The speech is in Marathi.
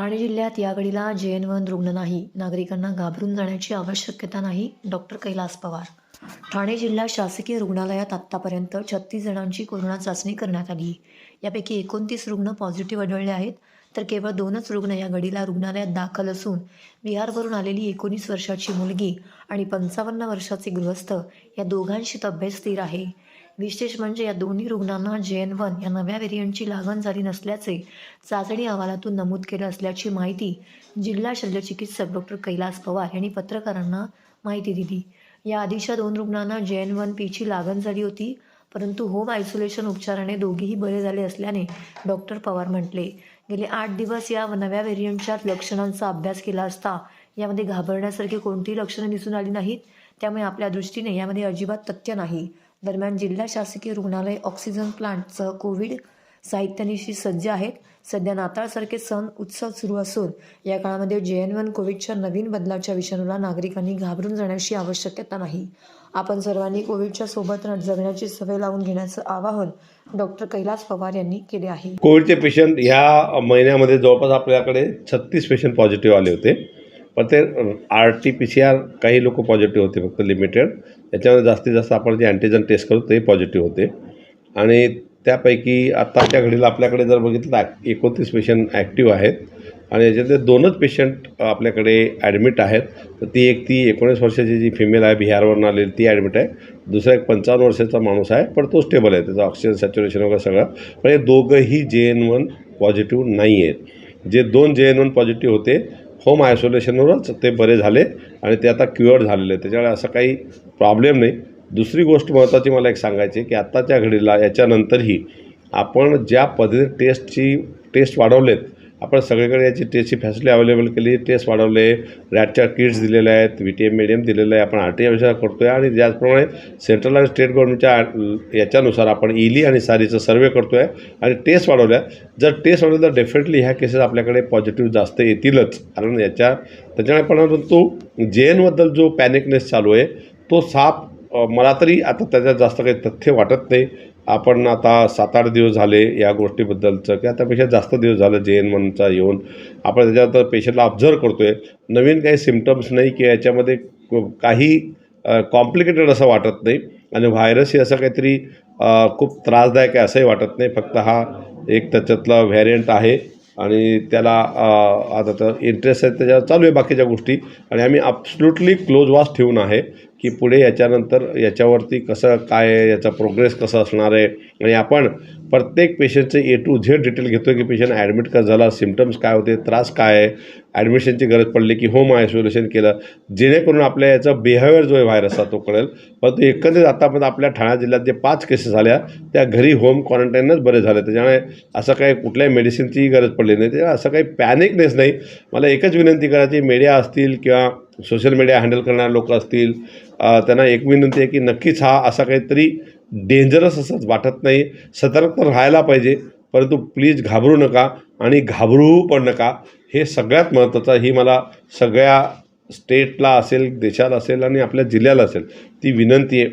ठाणे जिल्ह्यात या घडीला JN1 रुग्ण नाही. नागरिकांना घाबरून जाण्याची आवश्यकता नाही. डॉक्टर कैलास पवार. ठाणे जिल्हा शासकीय रुग्णालयात आत्तापर्यंत 36 जणांची कोरोना चाचणी करण्यात आली. यापैकी 29 रुग्ण पॉझिटिव्ह आढळले आहेत, तर केवळ 2च रुग्ण या घडीला रुग्णालयात दाखल असून बिहारवरून आलेली 19 वर्षाची मुलगी आणि 55 वर्षाचे गृहस्थ या दोघांची तब्येत स्थिर आहे. विशेष म्हणजे या दोन्ही रुग्णांना JN1 या नव्या व्हेरियंटची लागण झाली नसल्याचे चाचणी अहवालातून नमूद केलं असल्याची माहिती जिल्हा शल्यचिकित्सक डॉक्टर कैलास पवार यांनी पत्रकारांना माहिती दिली. या आधीच्या 2 रुग्णांना JN1P ची लागण झाली होती, परंतु होम आयसोलेशन उपचाराने दोघेही बरे झाले असल्याने डॉक्टर पवार म्हटले. गेले 8 दिवस या नव्या व्हेरियंटच्या लक्षणांचा अभ्यास केला असता यामध्ये घाबरण्यासारखी कोणतीही लक्षणं दिसून आली नाहीत. त्यामुळे आपल्या दृष्टीने यामध्ये अजिबात तथ्य नाही. दरम्यान जिल्हा शासकीय रुग्णालय ऑक्सिजन प्लांटसह कोविड साहित्यानिशी सज्ज आहेत. सध्या नाताळसारखे सण उत्सव सुरू असून या काळामध्ये JN1 कोविडच्या नवीन बदलाच्या विषाणूला नागरिकांनी घाबरून जाण्याची आवश्यकता नाही. आपण सर्वांनी कोविडच्या सोबत जगण्याची सवय लावून घेण्याचं आवाहन डॉक्टर कैलास पवार यांनी केले आहे. कोविडचे पेशंट ह्या महिन्यामध्ये जवळपास आपल्याकडे 36 पेशंट पॉझिटिव्ह आले होते. पण ते RT-PCR काही लोक पॉझिटिव्ह होते, फक्त लिमिटेड. त्याच्यामध्ये जास्तीत जास्त आपण जे अँटीजन टेस्ट करू ते पॉझिटिव्ह होते. आणि त्यापैकी आत्ताच्या घडीला आपल्याकडे जर बघितलं 29 पेशंट ॲक्टिव्ह आहेत आणि याच्यातले 2च पेशंट आपल्याकडे ॲडमिट आहेत. तर ती 19 वर्षाची जी फिमेल आहे, बिहारवरून आलेली, ती ॲडमिट आहे. दुसरा एक 55 वर्षाचा माणूस आहे, पण तो स्टेबल आहे, त्याचं ऑक्सिजन सॅच्युरेशन वगैरे सगळं. पण हे दोघंही JN1 पॉझिटिव्ह नाही आहेत. जे 2 JN1 पॉझिटिव्ह होते होम आयसोलेशनवरच ते बरे झाले आणि ते आता क्युअर्ड झालेले. त्याच्यामुळे असं काही प्रॉब्लेम नाही. दुसरी गोष्ट महत्त्वाची मला एक सांगायची की आत्ताच्या घडीला याच्यानंतरही आपण ज्या पद्धतीने टेस्ट वाढवलेत, आपण सगळीकडे याची टेस्टची फॅसिलिटी अवेलेबल केली, टेस्ट वाढवले, रॅटच्या किट्स दिलेल्या आहेत, VTM मीडियम दिलेलं आहे, आपण RT-PCR करतो आहे आणि ज्याचप्रमाणे सेंट्रल आणि स्टेट गव्हर्नमेंटच्या याच्यानुसार आपण ELI आणि SARIचं सर्वे करतो आहे आणि टेस्ट वाढवल्या. जर टेस्ट वाढवलं तर डेफिनेटली ह्या केसेस आपल्याकडे पॉझिटिव्ह जास्त येतीलच. कारण त्याच्यामुळे परंतु JN1बद्दल जो पॅनिकनेस चालू आहे तो साफ मला तरी आता त्याच्यात जास्त काही तथ्य वाटत नाही. आपण आता 7-8 दिवस झाले या गोष्टीबद्दलचं किंवा त्यापेक्षा जास्त दिवस झालं JN1चा येऊन आपण त्याच्यात पेशंटला ऑब्झर्व करतो आहे. नवीन काही सिम्पटम्स नाही की याच्यामध्ये काही कॉम्प्लिकेटेड असं वाटत नाही आणि व्हायरस ही असं काहीतरी खूप त्रासदायक आहे असंही वाटत नाही. फक्त हा एक त्याच्यातला व्हॅरियंट आहे आणि त्याला आता तर इंटरेस्ट आहे, त्याच्यावर चालू आहे बाकीच्या गोष्टी. आणि आम्ही ॲब्सोल्युटली क्लोज वॉच ठेवून आहे की पुढे याच्यानंतर याच्यावरती कसं काय आहे, याचा प्रोग्रेस कसा असणार आहे. आणि आपण प्रत्येक पेशंटचे A to Z डिटेल घेतो की पेशंट ॲडमिट का झाला, सिम्पटम्स काय होते, त्रास काय आहे, ॲडमिशनची गरज पडली की होम आयसोलेशन केलं, जेणेकरून आपल्या याचा बिहेवियर जो आहे व्हायरसचा तो कळेल. परंतु एकंदरीत आतापर्यंत आपल्या ठाणे जिल्ह्यात जे 5 केसेस झाल्या त्या घरी होम क्वारंटाईनच बरे झाले. त्याच्यामुळे असं काही कुठल्याही मेडिसिनचीही गरज पडली नाही. त्याच्यामुळे असं काही पॅनिकनेस नाही. मला एकच विनंती करायची, मीडिया असतील किंवा सोशल मीडिया हँडल करणारे लोक असतील, त्यांना एक विनंती आहे की नक्कीच हा असा काहीतरी डेंजरस असंच वाटत नाही. सतर्क राहायला पाहिजे, परंतु प्लीज घाबरू नका आणि घाबरू पण नका. हे सगळ्यात महत्त्वाचं. ही मला सगळ्या स्टेटला असेल, देशाला असेल आणि आपल्या जिल्ह्याला असेल ती विनंती आहे